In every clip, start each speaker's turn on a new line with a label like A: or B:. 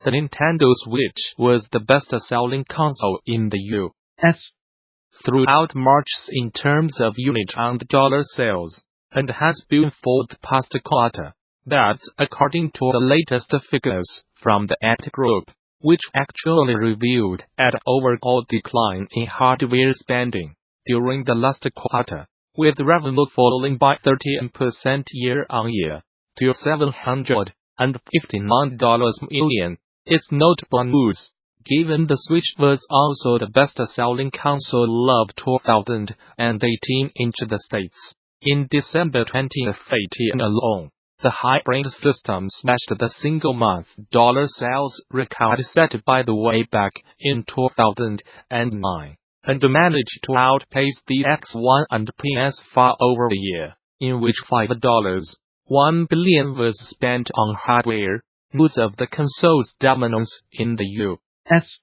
A: the Nintendo Switch was the best-selling console in the U.S. throughout March in terms of unit and dollar sales, and has been for the past quarter. That's according to the latest figures from the AT Group, which actually revealed an overall decline in hardware spending during the last quarter, with revenue falling by 13% year-on-year to $759 million. It's notable news, given the Switch was also the best-selling console of 2018 in the States. In December 2018 alone, the hybrid system smashed the single-month dollar sales record set by the way back in 2009, and managed to outpace the X1 and PS4 over a year, in which $5.1 billion was spent on hardware. News of the console's dominance in the U.S.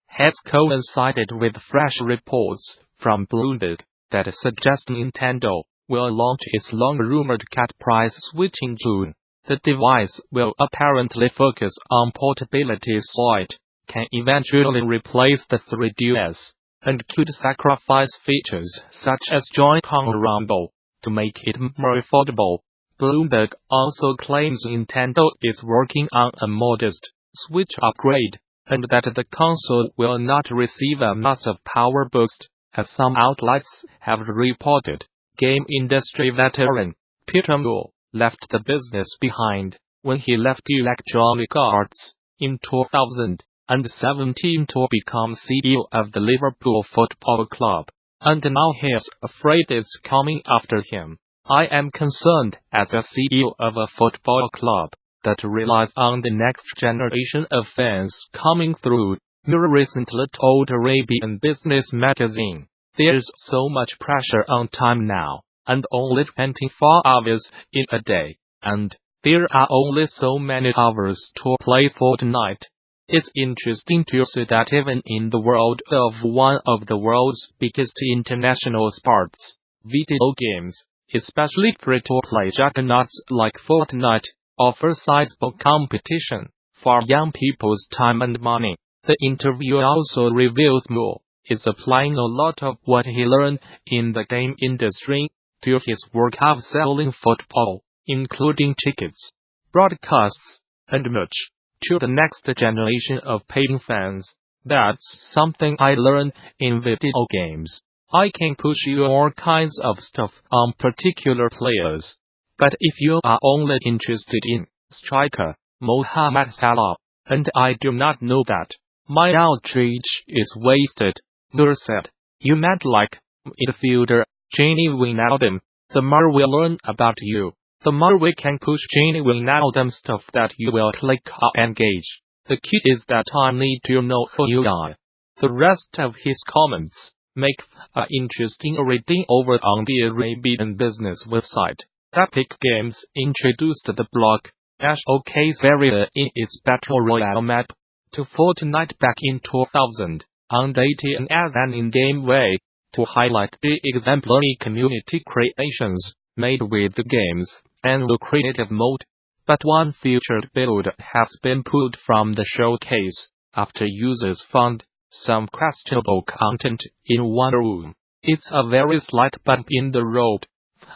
A: has coincided with fresh reports from Bloomberg that suggest Nintendo will launch its long-rumored cut price Switch in June. The device will apparently focus on portability so it can eventually replace the 3DS, and could sacrifice features such as Joy-Con Rumble to make it more affordable. Bloomberg also claims Nintendo is working on a modest Switch upgrade, and that the console will not receive a massive power boost, as some outlets have reported. Game industry veteran Peter Moore left the business behind when he left Electronic Arts in 2017 to become CEO of the Liverpool Football Club, and now he's afraid it's coming after him. I am concerned as a CEO of a football club that relies on the next generation of fans coming through, Moore recently told Arabian Business magazine. There's so much pressure on time now, and only 24 hours in a day, and there are only so many hours to play Fortnite. It's interesting to see that even in the world of one of the world's biggest international sports, video games, especially free-to-play juggernauts like Fortnite, offer sizable competition for young people's time and money. The interview also reveals Moore is applying a lot of what he learned in the game industry to his work of selling football, including tickets, broadcasts, and merch, to the next generation of paying fans. That's something I learned in video games. I can push you all kinds of stuff on particular players, but if you are only interested in striker Mohamed Salah, and I do not know that, my outrage is wasted. Moore said. You meant like midfielder Gini Wijnaldum. The more we learn about you, the more we can push Gini Wijnaldum stuff that you will click or engage. The key is that I need to know who you are. The rest of his comments make an interesting reading over on the Arabian Business website. Epic Games introduced the block Showcase area in its Battle Royale map to Fortnite back in 2018 as an in-game way to highlight the exemplary community creations made with the game's annual creative mode. But one featured build has been pulled from the showcase after users found some questionable content in one room. It's a very slight bump in the road.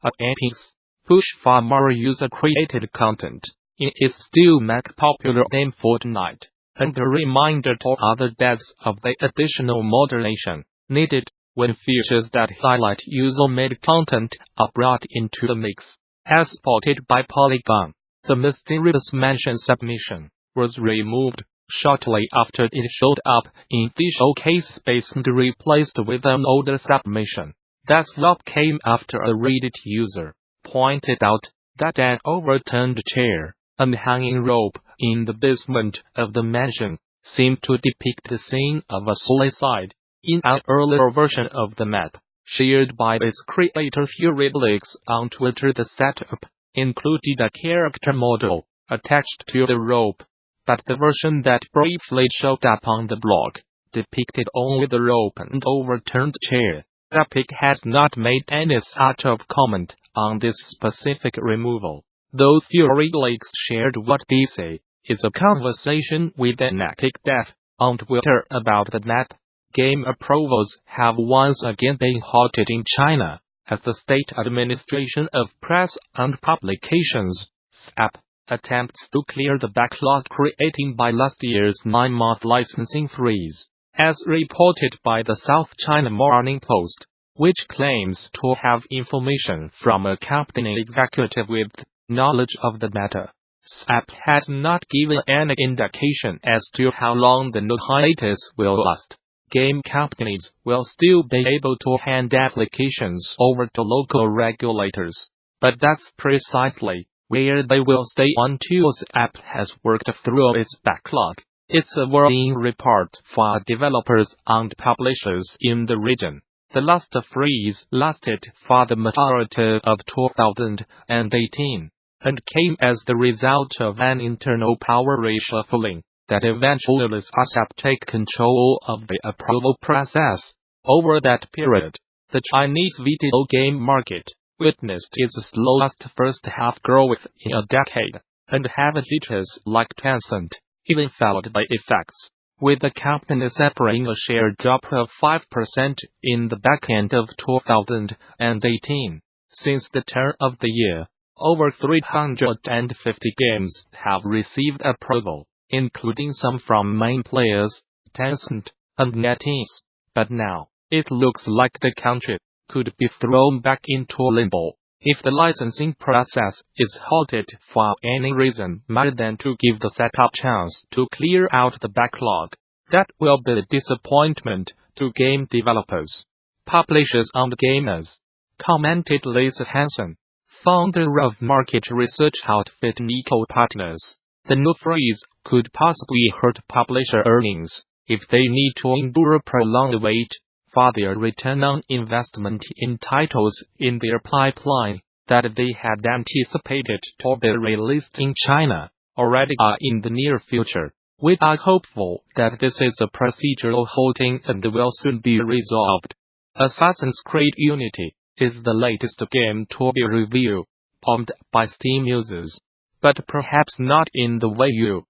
A: Epic's push for more user-created content in its still mega popular game Fortnite, and a reminder to other devs of the additional moderation needed when features that highlight user-made content are brought into the mix. As spotted by Polygon, the mysterious mention submission was removed shortly after it showed up in the showcase space and replaced with an older submission. That flop came after a Reddit user pointed out that an overturned chair and hanging rope in the basement of the mansion seemed to depict the scene of a suicide. In an earlier version of the map, shared by its creator Fury Leaks on Twitter, the setup included a character model attached to the rope, but the version that briefly showed up on the blog depicted only the rope and overturned chair. Epic has not made any sort of comment on this specific removal, though Fury Leaks shared what they say. is a conversation with an epic depth on Twitter about the map. Game approvals have once again been halted in China, as the State Administration of Press and Publications (SAP) attempts to clear the backlog created by last year's 9-month licensing freeze, as reported by the South China Morning Post, which claims to have information from a company executive with knowledge of the matter. SAP has not given any indication as to how long the hiatus will last. Game companies will still be able to hand applications over to local regulators, but that's precisely where they will stay until SAP has worked through its backlog. It's a worrying report for developers and publishers in the region. The last freeze lasted for the majority of 2018, and came as the result of an internal power reshuffling that eventually saw SAP take control of the approval process. Over that period, the Chinese video game market witnessed its slowest first-half growth in a decade, and heavy hitters like Tencent even felt the effects, with the company suffering a share drop of 5% in the back end of 2018. Since the turn of the year, over 350 games have received approval, including some from main players, Tencent, and NetEase. But now, it looks like the country could be thrown back into limbo if the licensing process is halted for any reason other than to give the setup chance to clear out the backlog. That will be a disappointment to game developers, publishers and gamers, commented Lisa Hansen, founder of market research outfit Nico Partners. The new freeze could possibly hurt publisher earnings if they need to endure a prolonged wait for their return on investment in titles in their pipeline that they had anticipated to be released in China already are in the near future. We are hopeful that this is a procedural halting and will soon be resolved. Assassin's Creed Unity is the latest game to be reviewed, pumped by Steam users, but perhaps not in the way you'd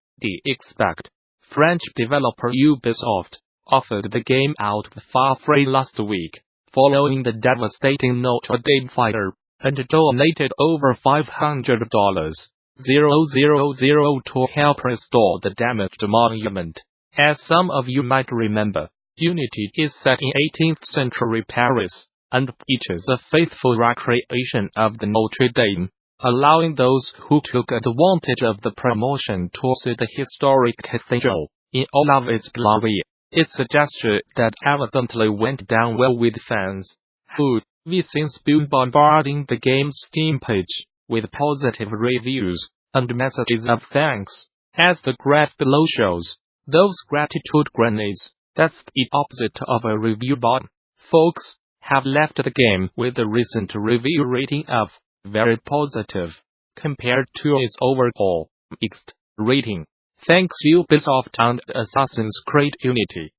A: expect. French developer Ubisoft offered the game out for free last week, following the devastating Notre Dame fire, and donated over $500,000 to help restore the damaged monument. As some of you might remember, Unity is set in 18th century Paris, and features a faithful recreation of the Notre Dame, allowing those who took advantage of the promotion to see the historic cathedral in all of its glory. It's a gesture that evidently went down well with fans, who we've since been bombarding the game's Steam page with positive reviews and messages of thanks. As the graph below shows, those gratitude grenades, that's the opposite of a review button, folks, have left the game with a recent review rating of very positive, compared to its overall mixed rating. Thanks Ubisoft and Assassin's Creed Unity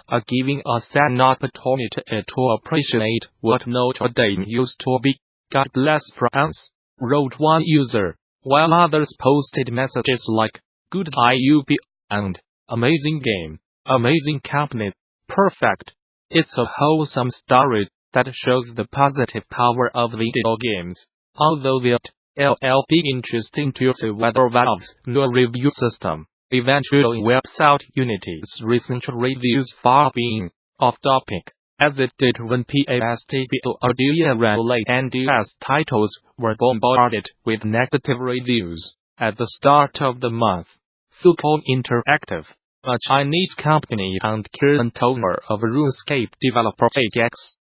A: for giving us an opportunity to appreciate what Notre Dame used to be. God bless France, wrote one user, while others posted messages like, good eye UB, and amazing game, amazing company, perfect. It's a wholesome story that shows the positive power of video games, although it'll be interesting to see whether Valve's new review system eventually wipes out Unity's recent reviews for being off-topic, as it did when PASTBO Audio and US titles were bombarded with negative reviews at the start of the month. Lupul Interactive, a Chinese company and current owner of RuneScape developer JX,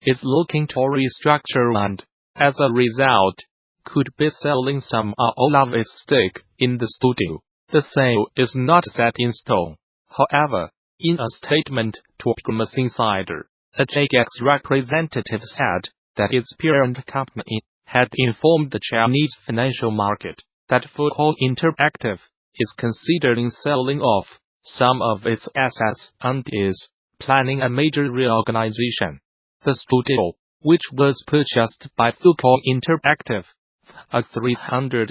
A: is looking to restructure and, as a result, could be selling some or all of its stake in the studio. The sale is not set in stone. However, in a statement to Business Insider, a JX representative said that its parent company had informed the Chinese financial market that Lupul Interactive is considering selling off some of its assets and is planning a major reorganization. The studio, which was purchased by Lupul Interactive a $300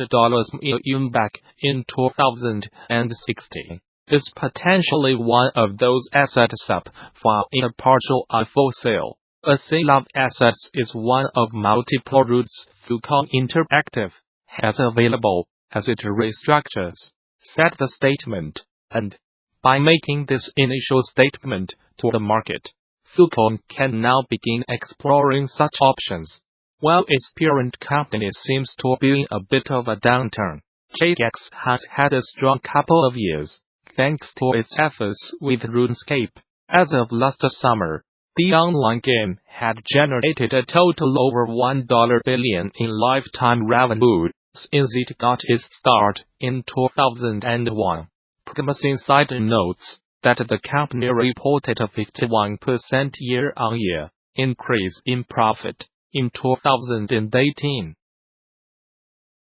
A: million back in 2016, is potentially one of those assets up for in a partial or full sale. A sale of assets is one of multiple routes Lupul Interactive has available as it restructures, said the statement, and by making this initial statement to the market, Lupul can now begin exploring such options. While its parent company seems to be in a bit of a downturn, JX has had a strong couple of years, thanks to its efforts with RuneScape. As of last summer, the online game had generated a total over $1 billion in lifetime revenue since it got its start in 2001. Pragmas Insider notes that the company reported a 51% year-on-year increase in profit in 2018.